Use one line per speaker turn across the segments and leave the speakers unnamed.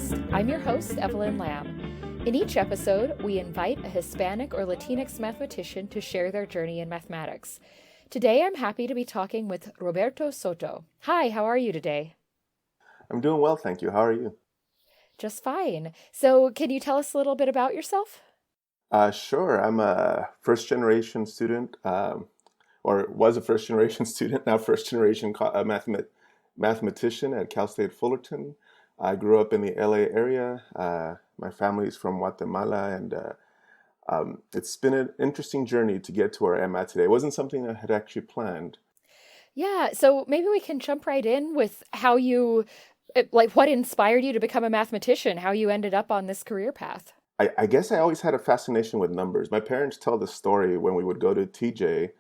podcast. I'm your host, Evelyn Lamb. In each episode, we invite a Hispanic or Latinx mathematician to share their journey in mathematics. Today, I'm happy to be talking with Roberto Soto. Hi, how are you today?
I'm doing well, thank you. How are you?
Just fine. So, can you tell us a little bit about yourself?
Sure. I'm a first generation student, or was a first generation student, now first generation mathematician at Cal State Fullerton. I grew up in the LA area. My family is from Guatemala, and it's been an interesting journey to get to where I'm at today. It wasn't something I had actually planned.
Yeah, so maybe we can jump right in with how what inspired you to become a mathematician, how you ended up on this career path.
I guess I always had a fascination with numbers. My parents tell the story when we would go to TJ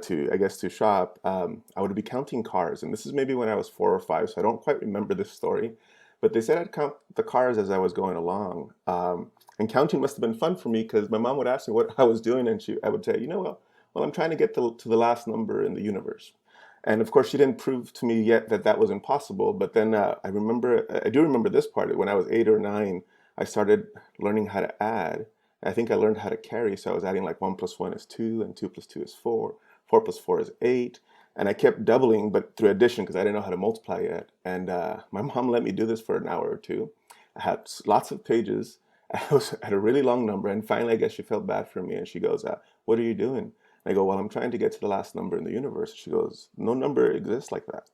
to shop. I would be counting cars, and this is maybe when I was 4 or 5, so I don't quite remember this story. But they said I'd count the cars as I was going along, and counting must have been fun for me because my mom would ask me what I was doing, and I would say, well, I'm trying to get to the last number in the universe. And of course, she didn't prove to me yet that that was impossible. But then I do remember this part. When I was 8 or 9, I started learning how to add. I think I learned how to carry. So I was adding like 1 plus 1 is 2, and 2 plus 2 is 4. 4 plus 4 is 8. And I kept doubling, but through addition because I didn't know how to multiply yet. And my mom let me do this for an hour or two. I had lots of pages. I was at a really long number. And finally, I guess she felt bad for me. And she goes, what are you doing? I go, well, I'm trying to get to the last number in the universe. She goes, no number exists like that.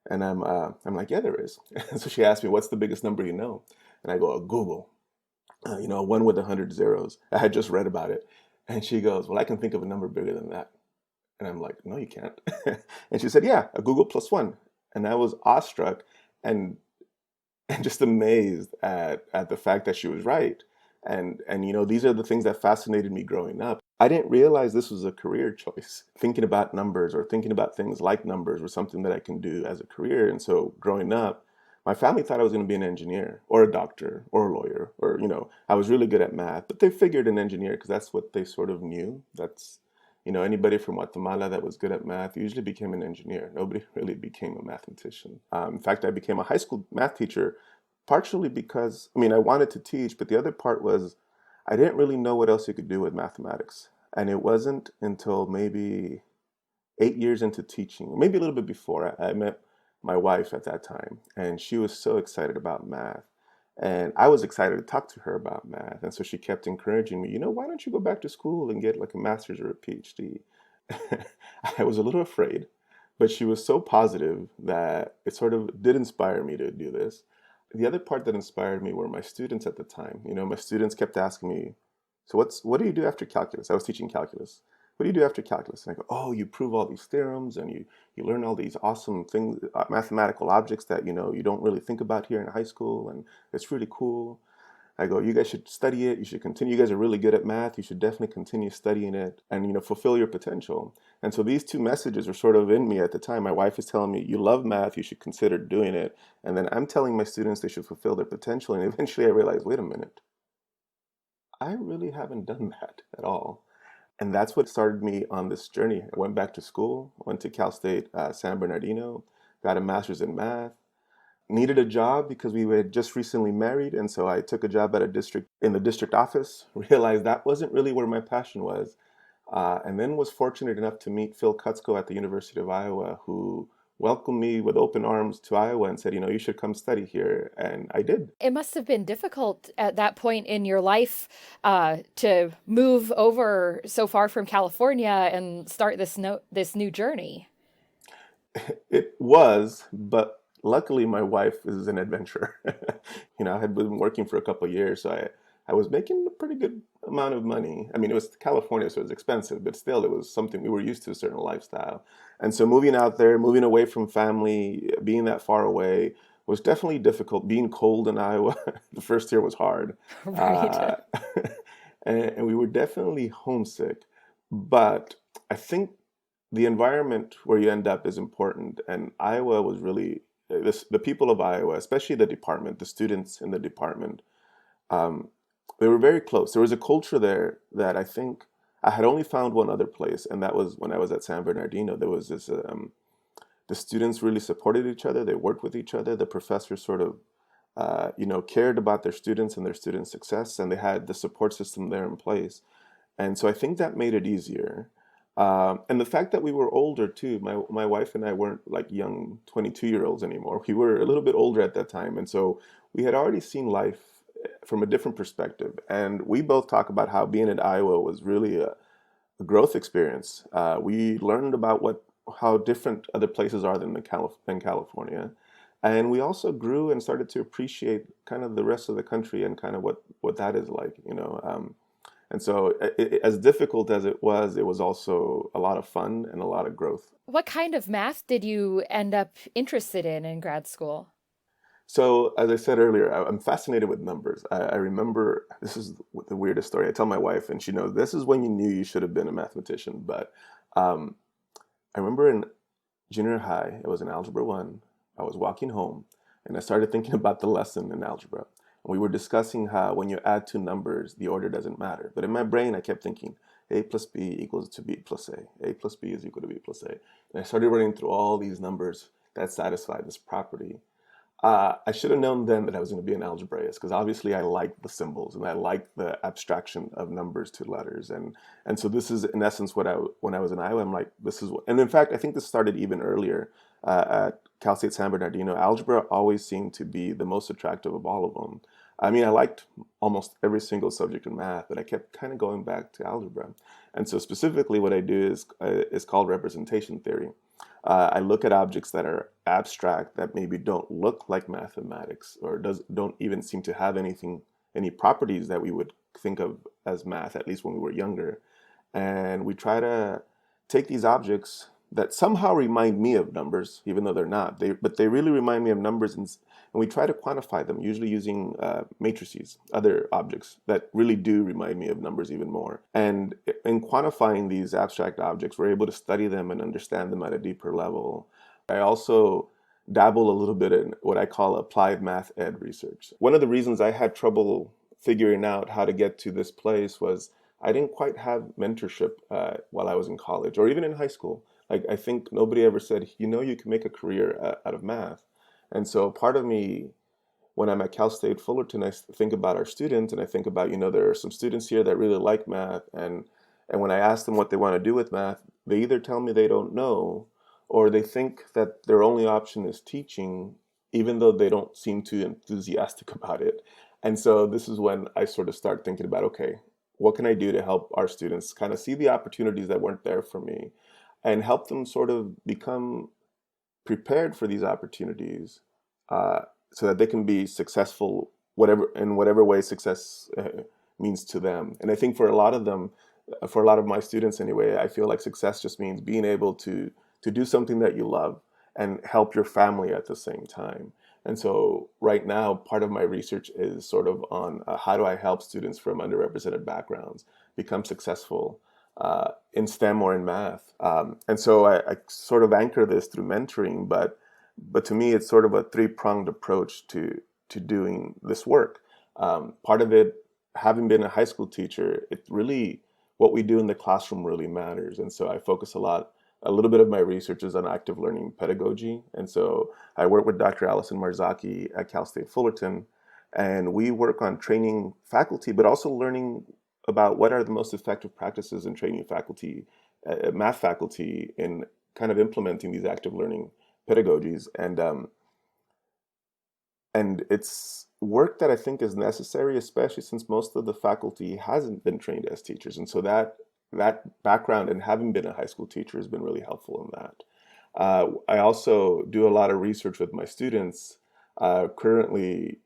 And I'm like, yeah, there is. So she asked me, what's the biggest number you know? And I go, Google, one with 100 zeros. I had just read about it. And she goes, well, I can think of a number bigger than that. And I'm like, no, you can't. And she said, yeah, a Google plus 1. And I was awestruck and just amazed at the fact that she was right. And these are the things that fascinated me growing up. I didn't realize this was a career choice. Thinking about numbers or thinking about things like numbers was something that I can do as a career. And so growing up, my family thought I was going to be an engineer or a doctor or a lawyer, or I was really good at math, but they figured an engineer because that's what they sort of knew. That's anybody from Guatemala that was good at math usually became an engineer. Nobody really became a mathematician. In fact, I became a high school math teacher partially because, I wanted to teach, but the other part was I didn't really know what else you could do with mathematics. And it wasn't until maybe 8 years into teaching, maybe a little bit before, I met my wife at that time, and she was so excited about math. And I was excited to talk to her about math. And so she kept encouraging me, why don't you go back to school and get like a master's or a PhD? I was a little afraid, but she was so positive that it sort of did inspire me to do this. The other part that inspired me were my students at the time. My students kept asking me, so what do you do after calculus? I was teaching calculus. What do you do after calculus? And I go, oh, you prove all these theorems and you learn all these awesome things, mathematical objects that, you don't really think about here in high school. And it's really cool. I go, you guys should study it. You should continue. You guys are really good at math. You should definitely continue studying it and, fulfill your potential. And so these two messages were sort of in me at the time. My wife is telling me, you love math. You should consider doing it. And then I'm telling my students they should fulfill their potential. And eventually I realized, wait a minute, I really haven't done that at all. And that's what started me on this journey. I went back to school, went to Cal State San Bernardino, got a master's in math, needed a job because we had just recently married. And so I took a job at in the district office, realized that wasn't really where my passion was. And then was fortunate enough to meet Phil Kutzko at the University of Iowa, who welcomed me with open arms to Iowa and said, you should come study here. And I did.
It must have been difficult at that point in your life to move over so far from California and start this new journey.
It was, but luckily my wife is an adventurer. I had been working for a couple of years, so I was making a pretty good amount of money. It was California, so it was expensive, but still it was something we were used to, a certain lifestyle. And so moving out there, moving away from family, being that far away was definitely difficult. Being cold in Iowa, the first year was hard.
Right.
Uh, and we were definitely homesick. But I think the environment where you end up is important. And Iowa was really, the people of Iowa, especially the department, the students in the department, um, they were very close. There was a culture there that I think I had only found one other place, and that was when I was at San Bernardino. There was the students really supported each other. They worked with each other. The professors sort of cared about their students and their students' success, and they had the support system there in place. And so I think that made it easier. And the fact that we were older too, my wife and I weren't like young 22-year-olds anymore. We were a little bit older at that time. And so we had already seen life from a different perspective. And we both talk about how being in Iowa was really a growth experience. We learned about how different other places are than California. And we also grew and started to appreciate kind of the rest of the country and kind of what that is like. And so, as difficult as it was also a lot of fun and a lot of growth.
What kind of math did you end up interested in grad school?
So, as I said earlier, I'm fascinated with numbers. I remember this is the weirdest story. I tell my wife, and she knows this is when you knew you should have been a mathematician. But um, I remember in junior high, it was in Algebra 1. I was walking home, and I started thinking about the lesson in algebra. And we were discussing how when you add two numbers, the order doesn't matter. But in my brain, I kept thinking, a plus b equals to b plus a. A plus b is equal to b plus a. And I started running through all these numbers that satisfy this property. I should have known then that I was going to be an algebraist because obviously I like the symbols and I like the abstraction of numbers to letters, and so this is in essence what when I was in Iowa, I'm like, this is what, and in fact I think this started even earlier at Cal State San Bernardino. Algebra always seemed to be the most attractive of all of them. I mean, I liked almost every single subject in math, but I kept kind of going back to algebra, and so specifically what I do is called representation theory. I look at objects that are abstract, that maybe don't look like mathematics or don't even seem to have any properties that we would think of as math, at least when we were younger. And we try to take these objects that somehow remind me of numbers, even though they're not. But they really remind me of numbers, and we try to quantify them, usually using matrices, other objects that really do remind me of numbers even more. And in quantifying these abstract objects, we're able to study them and understand them at a deeper level. I also dabble a little bit in what I call applied math ed research. One of the reasons I had trouble figuring out how to get to this place was I didn't quite have mentorship while I was in college or even in high school. Like, I think nobody ever said, you can make a career out of math. And so part of me, when I'm at Cal State Fullerton, I think about our students and I think about, there are some students here that really like math. And when I ask them what they want to do with math, they either tell me they don't know or they think that their only option is teaching, even though they don't seem too enthusiastic about it. And so this is when I sort of start thinking about, okay, what can I do to help our students kind of see the opportunities that weren't there for me and help them sort of become prepared for these opportunities so that they can be successful whatever way success means to them. And I think for a lot of them, for a lot of my students anyway, I feel like success just means being able to do something that you love and help your family at the same time. And so right now, part of my research is sort of on how do I help students from underrepresented backgrounds become successful in STEM or in math. And so I sort of anchor this through mentoring, but to me, it's sort of a three-pronged approach to doing this work. Part of it, having been a high school teacher, it really, what we do in the classroom really matters. And so I focus a little bit of my research is on active learning pedagogy. And so I work with Dr. Allison Marzocchi at Cal State Fullerton, and we work on training faculty, but also learning about what are the most effective practices in training faculty, math faculty, in kind of implementing these active learning pedagogies. And it's work that I think is necessary, especially since most of the faculty hasn't been trained as teachers. And so that background and having been a high school teacher has been really helpful in that. I also do a lot of research with my students currently,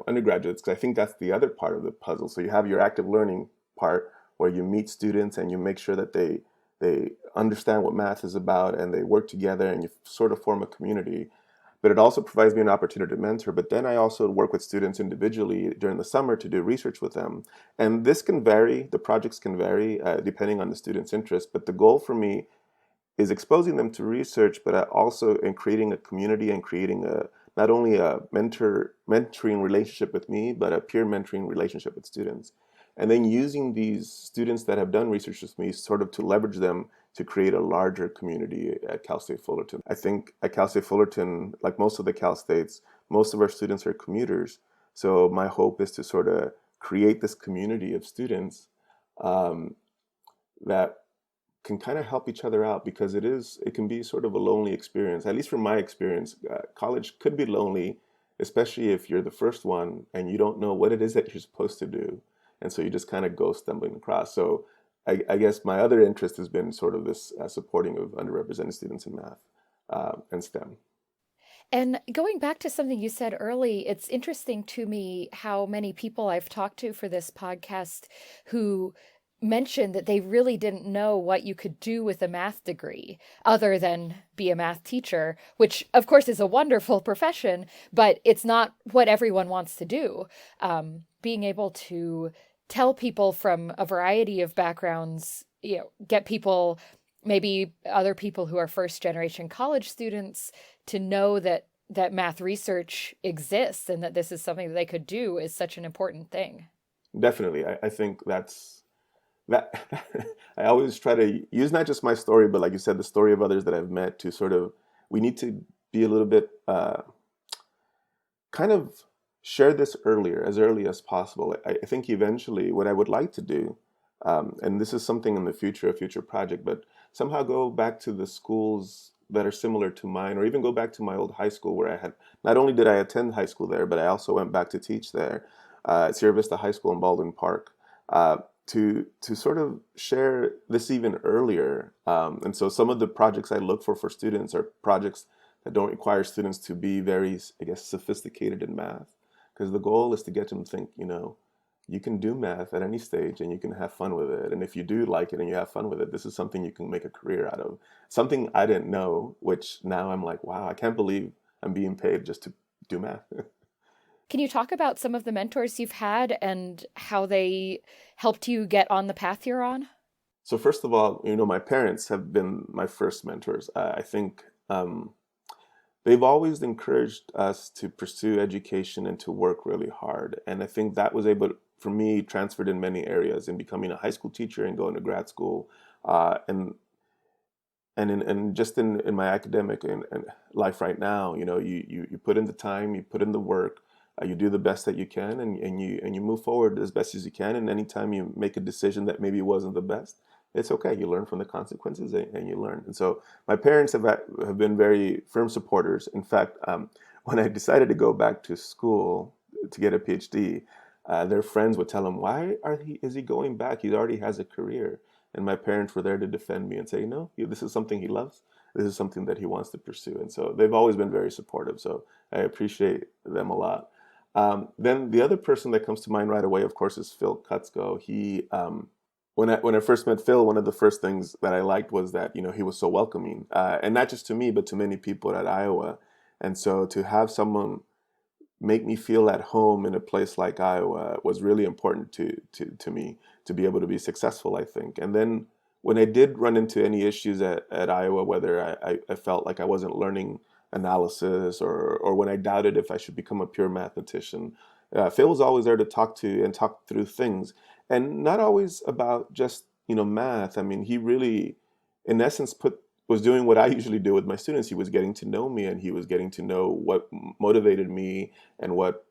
undergraduates, because I think that's the other part of the puzzle. So you have your active learning part where you meet students and you make sure that they understand what math is about and they work together and you sort of form a community. But it also provides me an opportunity to mentor. But then I also work with students individually during the summer to do research with them. And this can vary, the projects can vary depending on the student's interest. But the goal for me is exposing them to research, but also in creating a community and creating not only a mentoring relationship with me, but a peer mentoring relationship with students. And then using these students that have done research with me sort of to leverage them to create a larger community at Cal State Fullerton. I think at Cal State Fullerton, like most of the Cal States, most of our students are commuters. So my hope is to sort of create this community of students um, that can kind of help each other out, because it can be sort of a lonely experience. At least from my experience, college could be lonely, especially if you're the first one and you don't know what it is that you're supposed to do, and so you just kind of go stumbling across. So I guess my other interest has been sort of this supporting of underrepresented students in math and STEM.
And going back to something you said early, it's interesting to me how many people I've talked to for this podcast who mentioned that they really didn't know what you could do with a math degree other than be a math teacher, which of course is a wonderful profession, but it's not what everyone wants to do. Being able to tell people from a variety of backgrounds, get people, maybe other people who are first generation college students, to know that math research exists and that this is something that they could do is such an important thing.
Definitely, I think that I always try to use not just my story, but like you said, the story of others that I've met to sort of, we need to be a little bit kind of share this earlier, as early as possible. I think eventually what I would like to do, and this is something in the future, a future project, but somehow go back to the schools that are similar to mine, or even go back to my old high school where I had, not only did I attend high school there, but I also went back to teach there at Sierra Vista High School in Baldwin Park. To sort of share this even earlier. And so some of the projects I look for students are projects that don't require students to be very, I guess, sophisticated in math. Because the goal is to get them to think, you can do math at any stage and you can have fun with it. And if you do like it and you have fun with it, this is something you can make a career out of. Something I didn't know, which now I'm like, wow, I can't believe I'm being paid just to do math.
Can you talk about some of the mentors you've had and how they helped you get on the path you're on?
So first of all, my parents have been my first mentors. I think they've always encouraged us to pursue education and to work really hard. And I think that was able, for me, transferred in many areas, in becoming a high school teacher and going to grad school, and just in my academic and life right now. You put in the time, you put in the work, you do the best that you can, and you move forward as best as you can. And anytime you make a decision that maybe wasn't the best, it's okay. You learn from the consequences, and you learn. And so my parents have been very firm supporters. In fact, when I decided to go back to school to get a PhD, their friends would tell them, "Why is he going back? He already has a career." And my parents were there to defend me and say, "No, this is something he loves. This is something that he wants to pursue." And so they've always been very supportive. So I appreciate them a lot. Then the other person that comes to mind right away, of course, is Phil Kutzko. When I first met Phil, one of the first things that I liked was that he was so welcoming, and not just to me, but to many people at Iowa. And so to have someone make me feel at home in a place like Iowa was really important to me to be able to be successful, I think. And then when I did run into any issues at Iowa, whether I felt like I wasn't learning analysis, or when I doubted if I should become a pure mathematician, Phil was always there to talk to and talk through things, and not always about just math. I mean, he really, in essence, was doing what I usually do with my students. He was getting to know me, and he was getting to know what motivated me and what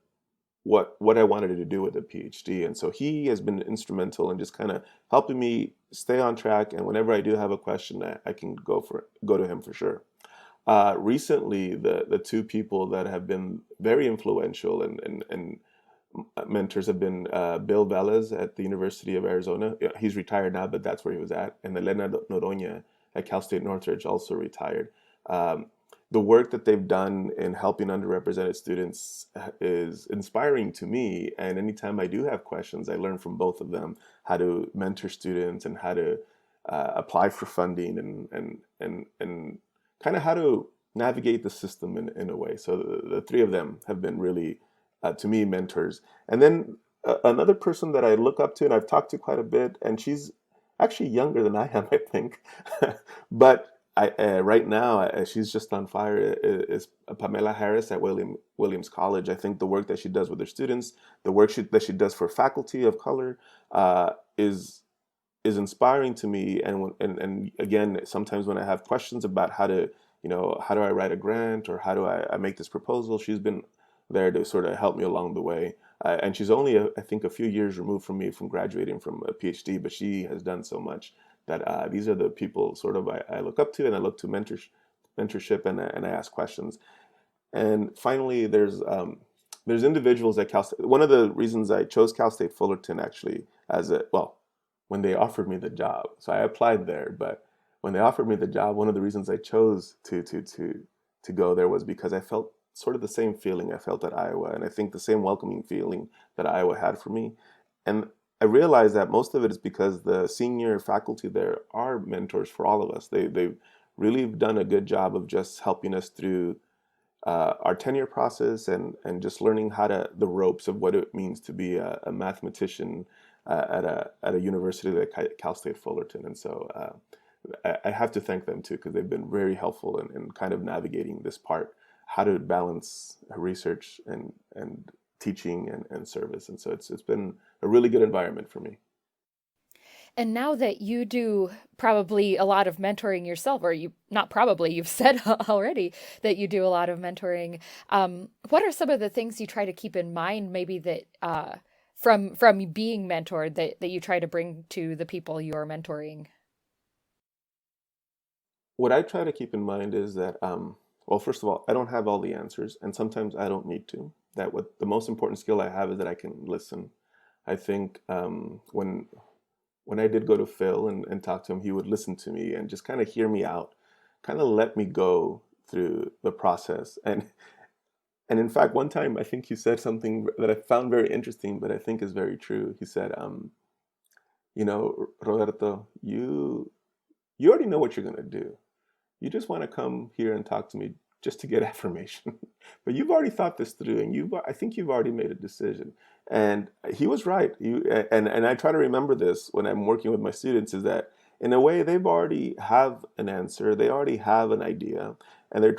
I wanted to do with a PhD. And so he has been instrumental in just kind of helping me stay on track. And whenever I do have a question, I can go to him for sure. Recently, the two people that have been very influential and mentors have been Bill Velez at the University of Arizona. Yeah, he's retired now, but that's where he was at. And Elena Noroña at Cal State Northridge, also retired. Um, the work that they've done in helping underrepresented students is inspiring to me. And anytime I do have questions, I learn from both of them how to mentor students and how to apply for funding and kind of how to navigate the system in a way. So the three of them have been really, to me, mentors. And then another person that I look up to and I've talked to quite a bit, and she's actually younger than I am, I think. But right now, she's just on fire, is Pamela Harris at Williams College. I think the work that she does with her students, the work that she does for faculty of color, is inspiring to me. And again, sometimes when I have questions about how do I write a grant, or how do I make this proposal, she's been there to sort of help me along the way. And she's only, I think, a few years removed from me from graduating from a PhD, but she has done so much that these are the people sort of I look up to, and I look to mentorship, and I ask questions. And finally, there's individuals at Cal State. One of the reasons I chose Cal State Fullerton actually when they offered me the job, so I applied there, but when they offered me the job, one of the reasons I chose to go there was because I felt sort of the same feeling I felt at Iowa, and I think the same welcoming feeling that Iowa had for me. And I realized that most of it is because the senior faculty there are mentors for all of us. They've really done a good job of just helping us through our tenure process and just learning the ropes of what it means to be a mathematician at a university like Cal State Fullerton. And so I have to thank them too, because they've been very helpful in kind of navigating this part, how to balance research and teaching and service. And so it's been a really good environment for me.
And now that you do probably a lot of mentoring yourself, or you've said already that you do a lot of mentoring. What are some of the things you try to keep in mind, maybe that from being mentored that you try to bring to the people you are mentoring?
What I try to keep in mind is that, well, first of all, I don't have all the answers, and sometimes I don't need to. That what the most important skill I have is that I can listen. I think when I did go to Phil and talk to him, he would listen to me and just kind of hear me out, kind of let me go through the process. And in fact, one time I think he said something that I found very interesting, but I think is very true. He said, Roberto, you already know what you're going to do. You just want to come here and talk to me just to get affirmation. But you've already thought this through, and I think you've already made a decision. And he was right. And I try to remember this when I'm working with my students, is that in a way they've already have an answer, they already have an idea, and they're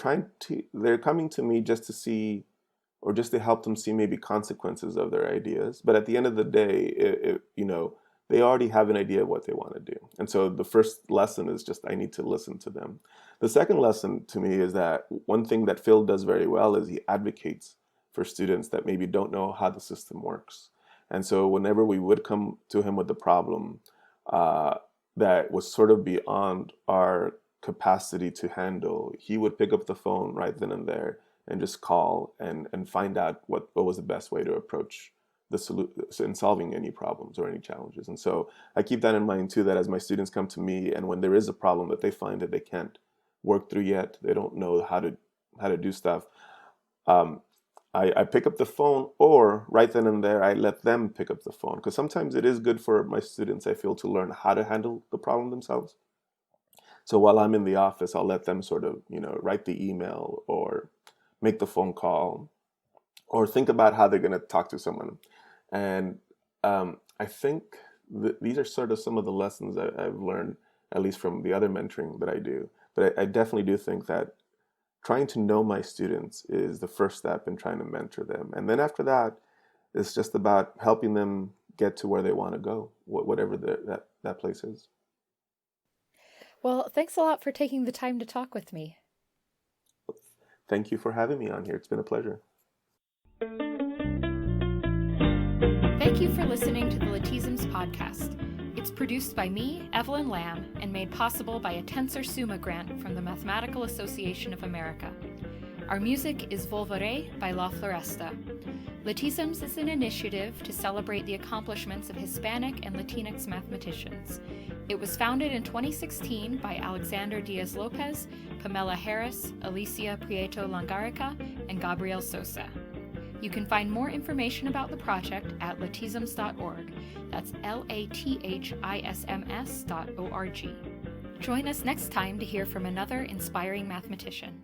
coming to me just to see, or just to help them see maybe consequences of their ideas. But at the end of the day, they already have an idea of what they want to do. And so the first lesson is just I need to listen to them. The second lesson to me is that one thing that Phil does very well is he advocates for students that maybe don't know how the system works. And so whenever we would come to him with the problem that was sort of beyond our capacity to handle, he would pick up the phone right then and there and just call and find out what was the best way to approach the solution in solving any problems or any challenges. And so I keep that in mind too, that as my students come to me and when there is a problem that they find that they can't work through yet, they don't know how to do stuff, I pick up the phone, or right then and there I let them pick up the phone, because sometimes it is good for my students, I feel, to learn how to handle the problem themselves. So while I'm in the office, I'll let them sort of write the email or make the phone call or think about how they're going to talk to someone. And I think these are sort of some of the lessons I've learned, at least from the other mentoring that I do. But I definitely do think that trying to know my students is the first step in trying to mentor them. And then after that, it's just about helping them get to where they want to go, whatever that place is.
Well, thanks a lot for taking the time to talk with me.
Thank you for having me on here. It's been a pleasure.
Thank you for listening to the Lathisms podcast. It's produced by me, Evelyn Lamb, and made possible by a Tensor Summa grant from the Mathematical Association of America. Our music is Volvere by La Floresta. Lathisms is an initiative to celebrate the accomplishments of Hispanic and Latinx mathematicians. It was founded in 2016 by Alexander Diaz-Lopez, Pamela Harris, Alicia Prieto Langarica, and Gabriel Sosa. You can find more information about the project at lathisms.org. That's LATHISMS.org. Join us next time to hear from another inspiring mathematician.